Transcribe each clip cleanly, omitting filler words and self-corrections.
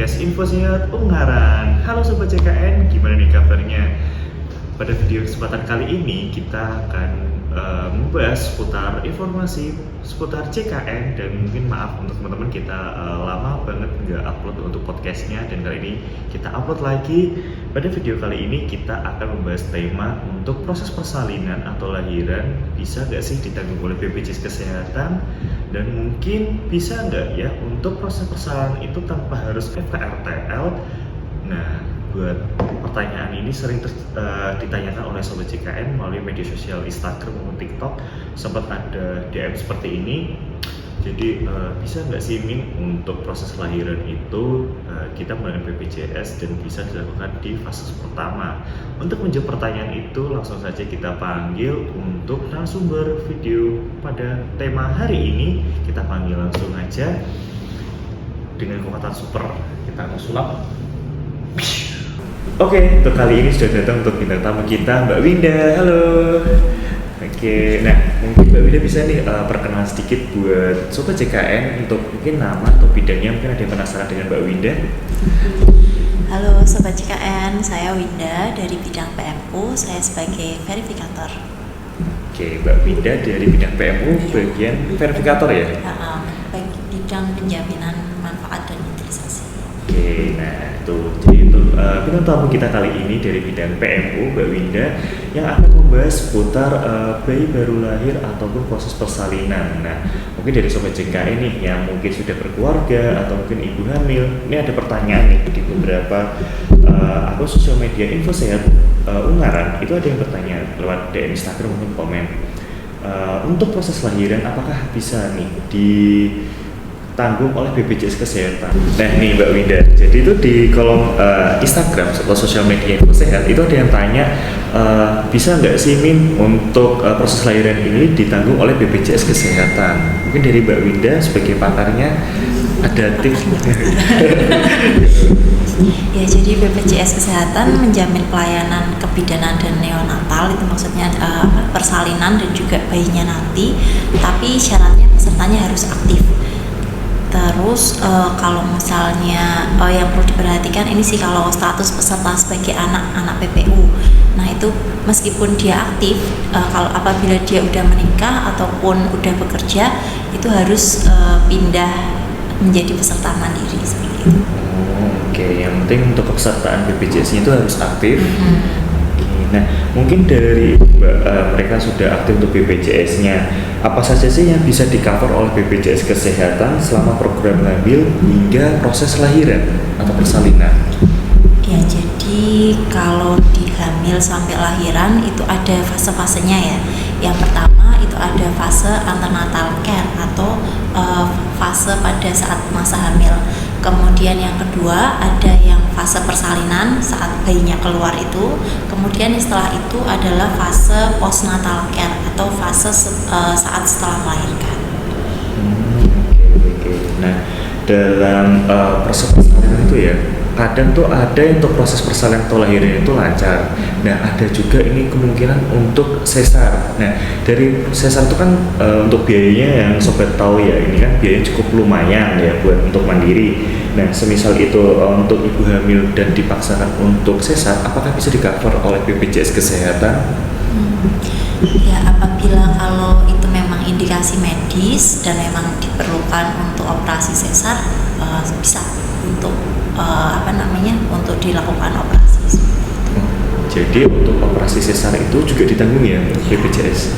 podcast Info Sehat Ungaran. Halo Sobat CKN, gimana nih kabarnya? Pada video kesempatan kali ini kita akan membahas seputar informasi seputar CKN. Dan mungkin maaf untuk teman-teman, kita lama banget nggak upload untuk podcastnya, dan kali ini kita upload lagi. Pada video kali ini kita akan membahas tema untuk proses persalinan atau lahiran bisa nggak sih ditanggung oleh BPJS Kesehatan, dan mungkin bisa nggak ya untuk proses persalinan itu tanpa harus FKRTL. Nah, buat pertanyaan ini sering ditanyakan oleh Sobat JKN melalui media sosial Instagram maupun TikTok. Sempat ada DM seperti ini. Jadi bisa nggak sih Min, untuk proses lahiran itu kita menggunakan BPJS dan bisa dilakukan di fase pertama? Untuk menjawab pertanyaan itu langsung saja kita panggil untuk narasumber video pada tema hari ini. Kita panggil langsung aja dengan kekuatan super. Kita akan sulap. Oke, untuk kali ini sudah datang untuk bintang tamu kita, Mbak Winda. Halo. Oke, nah mungkin Mbak Winda bisa nih perkenalan sedikit buat Sobat JKN untuk mungkin nama atau bidangnya, mungkin ada yang penasaran dengan Mbak Winda. Halo Sobat JKN, saya Winda dari bidang PMU, saya sebagai verifikator. Oke, Mbak Winda dari bidang PMU, bagian verifikator ya? Bidang penjaminan manfaat dan utilisasi. Oke, nah jadi itu bintang tamu kita kali ini dari bidang PMU, Mbak Winda, yang akan membahas seputar bayi baru lahir ataupun proses persalinan. Nah, mungkin dari Sobat JKN nih yang mungkin sudah berkeluarga atau mungkin ibu hamil, ini ada pertanyaan nih di beberapa akun sosial media Info Sehat Ungaran. Itu ada yang bertanya lewat DM Instagram maupun komen. Untuk proses lahiran apakah bisa nih ditanggung oleh BPJS Kesehatan? Nah nih Mbak Winda, jadi itu di kolom Instagram atau sosial media Info Sehat itu ada yang tanya, bisa nggak sih Min untuk proses lahiran ini ditanggung oleh BPJS Kesehatan? Mungkin dari Mbak Winda sebagai pakarnya ada tips. Ya, jadi BPJS Kesehatan menjamin pelayanan kebidanan dan neonatal, itu maksudnya persalinan dan juga bayinya nanti, tapi syaratnya pesertanya harus aktif. Terus kalau misalnya yang perlu diperhatikan ini sih, kalau status peserta sebagai anak PPU, nah itu meskipun dia aktif, kalau apabila dia udah menikah ataupun udah bekerja, itu harus pindah menjadi peserta mandiri seperti itu. Oke, yang penting untuk kepesertaan BPJS itu harus aktif. Nah, mungkin dari mereka sudah aktif untuk BPJS-nya, apa saja sih yang bisa di-cover oleh BPJS Kesehatan selama program hamil hingga proses lahiran atau persalinan? Ya, jadi kalau di hamil sampai lahiran itu ada fase-fasenya ya. Yang pertama itu ada fase antenatal care atau fase pada saat masa hamil. Kemudian yang kedua ada yang fase persalinan saat bayinya keluar itu. Kemudian setelah itu adalah fase postnatal care atau fase saat setelah melahirkan. Oke. Nah, dalam proses persalinan itu ya, kadang tuh ada untuk proses persalinan atau lahiran itu lancar. Nah, ada juga ini kemungkinan untuk sesar. Nah, dari sesar itu kan untuk biayanya yang Sobat tahu ya, ini kan biayanya cukup lumayan ya buat untuk mandiri. Nah, semisal itu untuk ibu hamil dan dipaksakan untuk sesar, apakah bisa di-cover oleh BPJS Kesehatan? Ya, apabila kalau itu memang indikasi medis dan memang diperlukan untuk operasi sesar, bisa untuk untuk dilakukan operasi. Jadi untuk operasi sesar itu juga ditanggung ya BPJS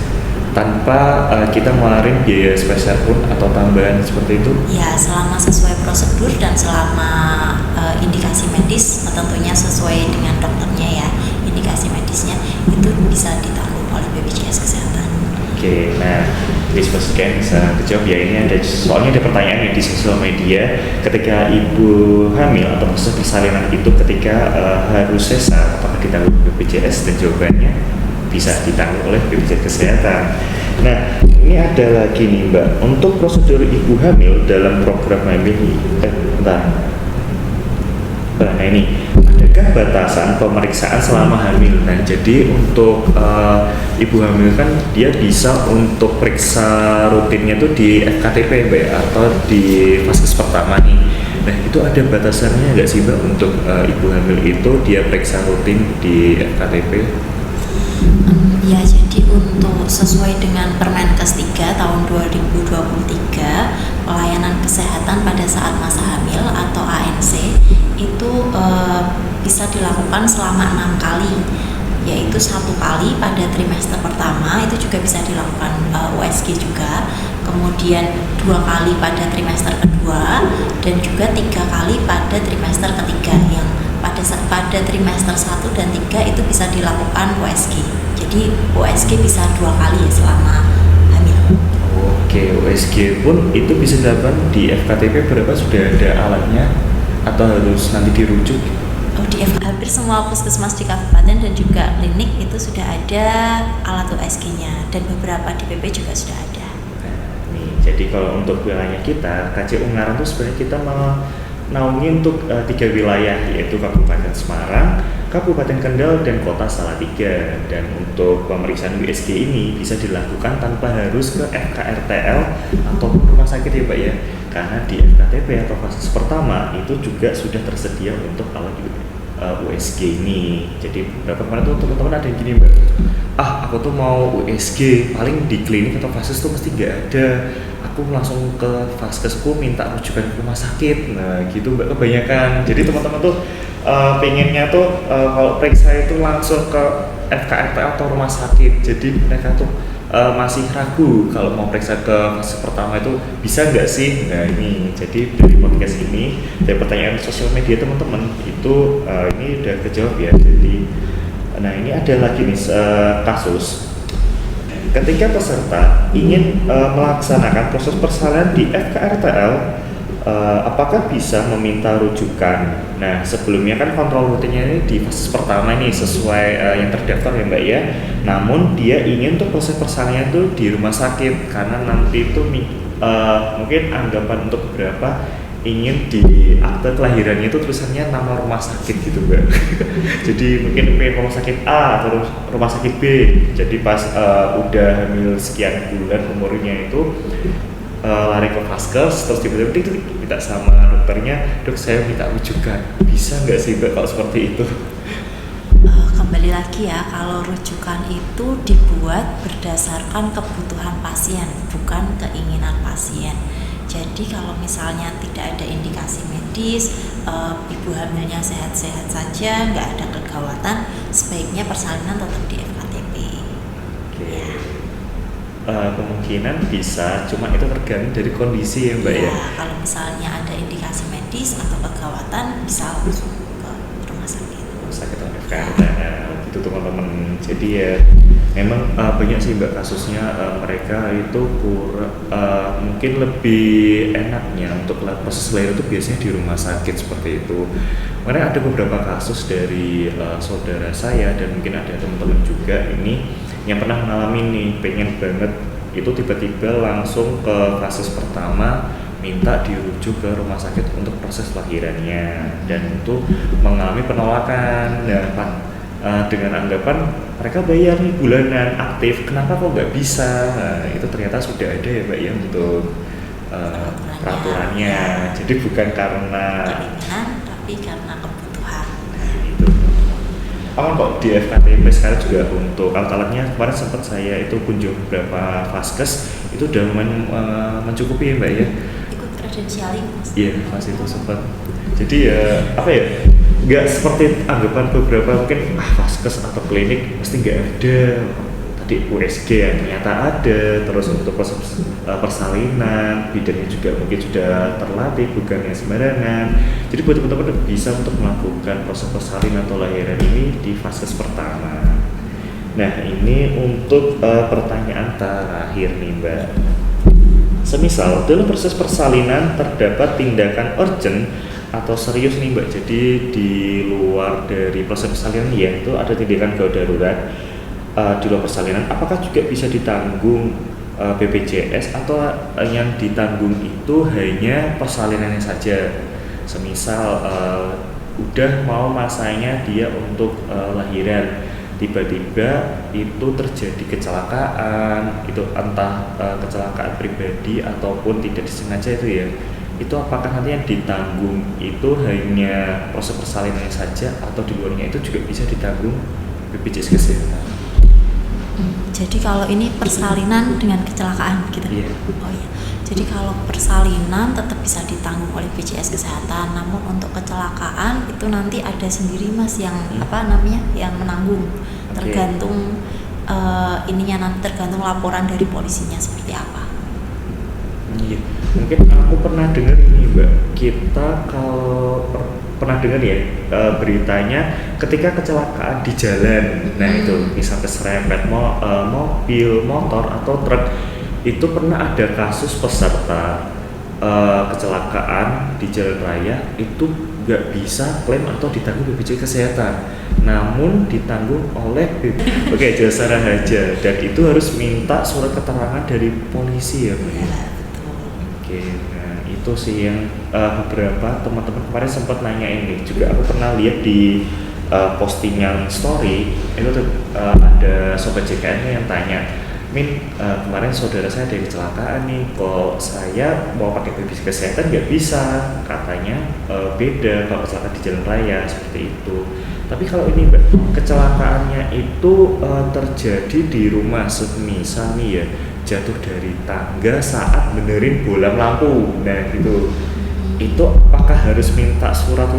tanpa kita ngeluarin biaya spesial pun atau tambahan seperti itu? Ya, selama sesuai prosedur dan selama indikasi medis, tentunya sesuai dengan dokternya ya, indikasi medisnya itu bisa ditanggung oleh BPJS Kesehatan. Oke, nah ini sepertinya bisa dijawab ya, ini ada soalnya ada pertanyaan di sosial media ketika ibu hamil atau proses persalinan itu ketika harus sesar apakah ditanggung BPJS, dan jawabannya bisa ditanggung oleh BPJS Kesehatan. Nah, ini ada lagi nih Mbak, untuk prosedur ibu hamil dalam program hamil nah ini adakah batasan pemeriksaan selama hamil? Nah, jadi untuk ibu hamil kan dia bisa untuk periksa rutinnya tuh di FKTP Mbak, atau di fase pertama nih. Nah, itu ada batasannya nggak sih Mbak untuk ibu hamil itu dia periksa rutin di FKTP? Ya, jadi untuk sesuai dengan Permenkes 3 tahun 2023, pelayanan kesehatan pada saat masa hamil atau ANC itu bisa dilakukan selama 6 kali, yaitu 1 kali pada trimester pertama, itu juga bisa dilakukan USG juga, kemudian 2 kali pada trimester kedua, dan juga 3 kali pada trimester ketiga, yang pada trimester 1 dan 3 itu bisa dilakukan USG. Jadi USG bisa 2 kali ya selama hamil. Oke, USG pun itu bisa dilakukan di FKTP berapa, sudah ada alatnya atau harus nanti dirujuk? Hampir semua puskesmas di kabupaten dan juga klinik itu sudah ada alat USG-nya, dan beberapa di PP juga sudah ada. Nih, jadi kalau untuk wilayah kita, KC Ungaran itu sebenarnya kita menaungi untuk 3 wilayah, yaitu Kabupaten Semarang, Kabupaten Kendal, dan Kota Salatiga. Dan untuk pemeriksaan USG ini bisa dilakukan tanpa harus ke FKRTL ataupun rumah sakit ya Pak ya, karena di FKTP atau fase pertama itu juga sudah tersedia untuk alat USG ini. Jadi beberapa kemarin tuh teman-teman ada yang gini Mbak, aku tuh mau USG paling di klinik atau fases tuh mesti nggak ada, aku langsung ke vaskesku minta rujukan ke rumah sakit. Nah gitu Mbak kebanyakan. Jadi teman-teman tuh pengennya tuh kalau periksa itu langsung ke FKRT atau rumah sakit. Jadi mereka tuh masih ragu kalau mau periksa ke fase pertama itu bisa nggak sih. Nah ini jadi dari podcast ini, dari pertanyaan sosial media teman-teman itu ini udah kejawab ya. Jadi nah ini ada lagi nih kasus ketika peserta ingin melaksanakan proses persalinan di FKRTL, apakah bisa meminta rujukan? Nah sebelumnya kan kontrol rutinnya ini di fase pertama ini sesuai yang terdaftar ya Mbak ya. Namun dia ingin tuh proses persalinan itu di rumah sakit karena nanti itu mungkin anggapan untuk beberapa ingin di akte kelahirannya itu tulisannya nama rumah sakit gitu Mbak. Jadi mungkin pengen rumah sakit A atau rumah sakit B. Jadi pas udah hamil sekian bulan umurnya itu lari ke vaskes, terus tiba-tiba minta sama dokternya, dok saya minta rujukan, bisa nggak sih Mbak kalau seperti itu? Kembali lagi ya, kalau rujukan itu dibuat berdasarkan kebutuhan pasien, bukan keinginan pasien. Jadi kalau misalnya tidak ada indikasi medis, ibu hamilnya sehat-sehat saja, nggak ada kegawatan, sebaiknya persalinan tetap di FKTP. Oke. Ya. Kemungkinan bisa, cuma itu tergantung dari kondisi ya Mbak ya. Kalau misalnya ada indikasi medis atau kegawatan, bisa langsung ke rumah sakit. Rumah sakit atau FKRT, itu teman-teman. Jadi ya memang banyak sih Mbak kasusnya mereka itu mungkin lebih enaknya untuk proses lahiran itu biasanya di rumah sakit seperti itu. Kemarin ada beberapa kasus dari saudara saya dan mungkin ada teman-teman juga ini yang pernah mengalami nih, pengen banget itu tiba-tiba langsung ke kasus pertama minta dirujuk ke rumah sakit untuk proses lahirannya, dan itu mengalami penolakan dengan anggapan mereka bayar nih bulanan aktif, kenapa kok nggak bisa. Nah, itu ternyata sudah ada ya Mbak ya untuk peraturannya. Jadi bukan karena keinginan, tapi karena kebutuhan. Aman kok di FKTP sekarang juga untuk alat-alatnya. Kemarin sempat saya itu kunjung beberapa vaskes itu udah mencukupi ya Mbak ya. Ikut kredensialing Mas. Iya masih itu sempat. Jadi ya apa ya, nggak seperti anggapan beberapa mungkin vaskes atau klinik pasti nggak ada. Tadi USG yang ternyata ada. Terus untuk proses persalinan bidannya juga mungkin sudah terlatih, bukan yang sembarangan. Jadi buat teman-teman bisa untuk melakukan proses persalinan atau lahiran ini di fase pertama. Nah ini untuk pertanyaan terakhir nih Mbak. Semisal dalam proses persalinan terdapat tindakan urgent atau serius nih Mbak, jadi di luar dari proses persalinan ya itu ada tindakan gawat darurat di luar persalinan, apakah juga bisa ditanggung BPJS atau yang ditanggung itu hanya persalinannya saja? Semisal udah mau masanya dia untuk lahiran, tiba-tiba itu terjadi kecelakaan, itu entah kecelakaan pribadi ataupun tidak disengaja itu ya, itu apakah nanti yang ditanggung itu hanya proses persalinannya saja atau di luarnya itu juga bisa ditanggung BPJS Kesehatan? Jadi kalau ini persalinan dengan kecelakaan gitu. Iya. Oh iya. Jadi kalau persalinan tetap bisa ditanggung oleh BPJS Kesehatan, namun untuk kecelakaan itu nanti ada sendiri Mas yang yang menanggung. Tergantung ininya nanti tergantung laporan dari polisinya seperti apa. Iya. Mungkin aku pernah dengar ini Mbak. Kita kalau pernah dengar ya beritanya ketika kecelakaan di jalan, nah itu bisa keserempet mobil, motor atau truk, itu pernah ada kasus peserta kecelakaan di jalan raya itu nggak bisa klaim atau ditanggung BPJS Kesehatan, namun ditanggung oleh Jasara Harja, dan itu harus minta surat keterangan dari polisi ya Mbak. Oke, nah itu sih yang beberapa teman-teman kemarin sempat nanya ini juga, aku pernah lihat di postingan story itu ada sobat JKN yang tanya, Min, kemarin saudara saya ada kecelakaan nih, kok saya mau pakai BPJS Kesehatan nggak bisa, katanya beda kalau kecelakaan di jalan raya seperti itu. Tapi kalau ini Mbak, kecelakaannya itu terjadi di rumah, misal nih ya, jatuh dari tangga saat benerin bolam lampu, nah gitu, itu apakah harus minta surat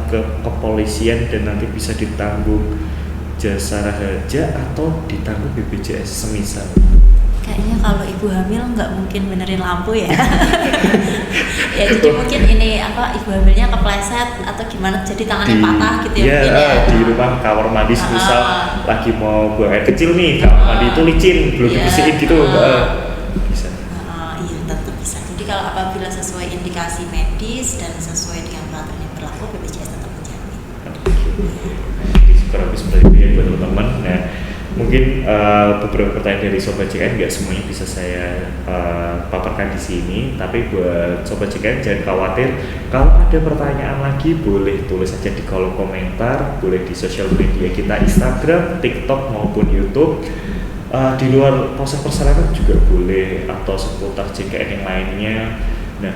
ke kepolisian dan nanti bisa ditanggung Jasara Harja atau ditanggung BPJS semisal? Kayaknya kalau ibu hamil nggak mungkin benerin lampu ya. Ya jadi mungkin ini ibu hamilnya kepleset atau gimana, jadi tangannya patah gitu ya. Di rumah kamar mandi misal lagi mau buang air kecil nih, kamar mandi itu licin belum dibersihin gitu. Bisa. Iya tetap bisa. Jadi kalau apabila sesuai indikasi medis dan sesuai dengan peraturan yang berlaku, BPJS tetap menjamin. Jadi kurang lebih seperti itu ya buat teman-teman. Nah, mungkin beberapa pertanyaan dari Sobat JKN nggak semuanya bisa saya paparkan di sini, tapi buat Sobat JKN jangan khawatir, kalau ada pertanyaan lagi boleh tulis saja di kolom komentar, boleh di sosial media kita Instagram, TikTok maupun YouTube. Di luar proses persalinan juga boleh, atau seputar JKN yang lainnya. Nah,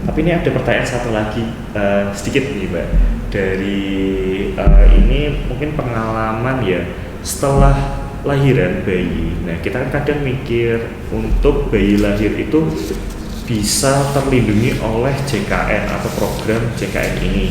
tapi ini ada pertanyaan satu lagi sedikit nih Mbak, dari ini mungkin pengalaman ya setelah lahiran bayi. Nah, kita kan kadang mikir untuk bayi lahir itu bisa terlindungi oleh JKN atau program JKN ini.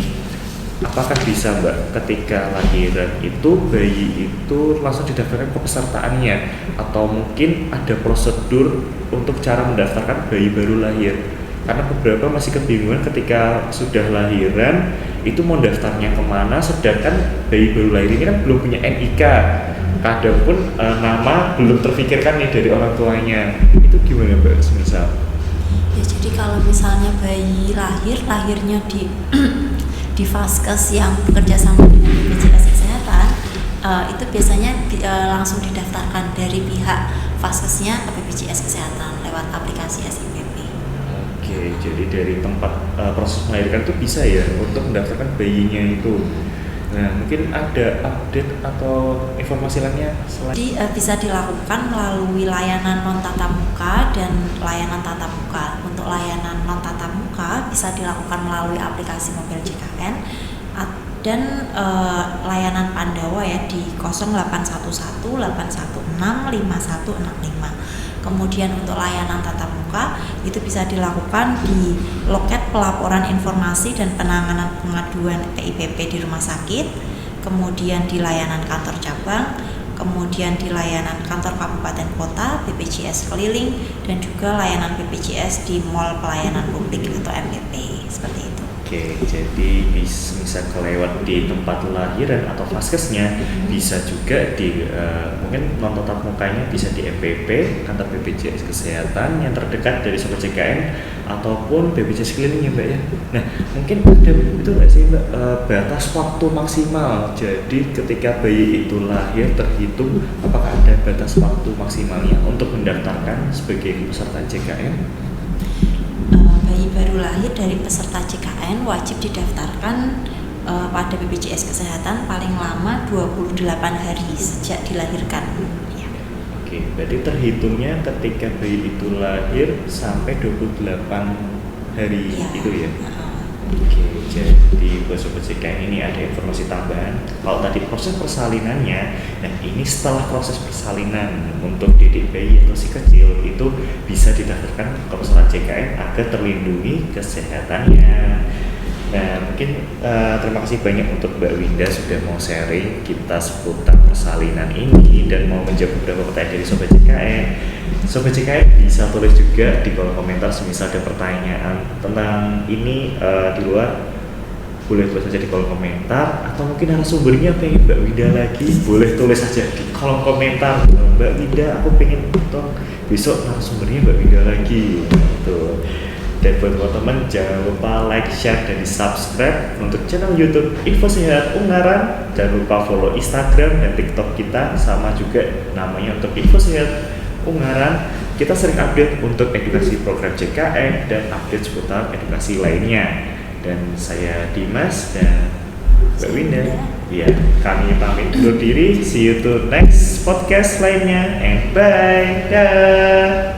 Apakah bisa Mbak ketika lahiran itu bayi itu langsung didaftarkan ke pesertaannya, atau mungkin ada prosedur untuk cara mendaftarkan bayi baru lahir? Karena beberapa masih kebingungan ketika sudah lahiran itu mau daftarnya kemana, sedangkan bayi baru lahir ini kan belum punya NIK, kadang pun nama belum terfikirkan nih dari orang tuanya. Itu gimana Mbak semisal? Ya jadi kalau misalnya bayi lahirnya di Vaskes yang bekerja sama dengan BPJS Kesehatan, itu biasanya langsung didaftarkan dari pihak Vaskesnya ke BPJS Kesehatan lewat aplikasi SIPP. Oke, jadi dari tempat proses melahirkan itu bisa ya untuk mendaftarkan bayinya itu. Nah, mungkin ada update atau informasi lainnya selain? Jadi bisa dilakukan melalui layanan non tatap muka dan layanan tatap muka. Untuk layanan non tatap muka bisa dilakukan melalui aplikasi mobil JKN dan layanan Pandawa ya di 0811 816 5165. Kemudian untuk layanan tatap muka itu bisa dilakukan di loket pelaporan informasi dan penanganan pengaduan PIPP di rumah sakit, kemudian di layanan kantor cabang, kemudian di layanan kantor kabupaten kota, BPJS keliling, dan juga layanan BPJS di Mall Pelayanan Publik atau MPP, seperti itu. Oke, jadi bisa kelewat di tempat lahiran atau vaskesnya, bisa juga di mungkin non tatap mukanya bisa di MPP, kantor BPJS Kesehatan yang terdekat dari Sobat JKN, ataupun BPJS keliling ya Mbak ya. Nah, mungkin ada itu nggak sih Mbak batas waktu maksimal? Jadi ketika bayi itu lahir terhitung, apakah ada batas waktu maksimalnya untuk mendaftarkan sebagai peserta JKN? Bayi baru lahir dari peserta JKN wajib didaftarkan pada BPJS Kesehatan paling lama 28 hari sejak dilahirkan. Ya. Oke, berarti terhitungnya ketika bayi itu lahir sampai 28 hari Iya. itu ya. Oke, jadi buat Sobat JKN ini ada informasi tambahan. Kalau tadi proses persalinannya, nah ini setelah proses persalinan untuk didik bayi atau si kecil itu bisa didaftarkan ke peserta JKN agar terlindungi kesehatannya. Nah mungkin terima kasih banyak untuk Mbak Winda sudah mau sharing kita seputar persalinan ini dan mau menjawab beberapa pertanyaan dari Sobat JKN. Sobat JKN bisa tulis juga di kolom komentar semisal ada pertanyaan tentang ini di luar, boleh tulis saja di kolom komentar, atau mungkin narasumbernya pengen Mbak Winda lagi, boleh tulis saja di kolom komentar. Mbak Winda, aku pengen nonton besok narasumbernya Mbak Winda lagi gitu. Dan buat teman-teman jangan lupa like, share, dan di subscribe untuk channel YouTube Info Sehat Ungaran. Jangan lupa follow Instagram dan TikTok kita sama juga namanya untuk Info Sehat Ungaran. Kita sering update untuk edukasi program JKN dan update seputar edukasi lainnya. Dan saya Dimas dan Mbak Winda. Ya, kami pamit undur diri. See you to next podcast lainnya and bye. Dah.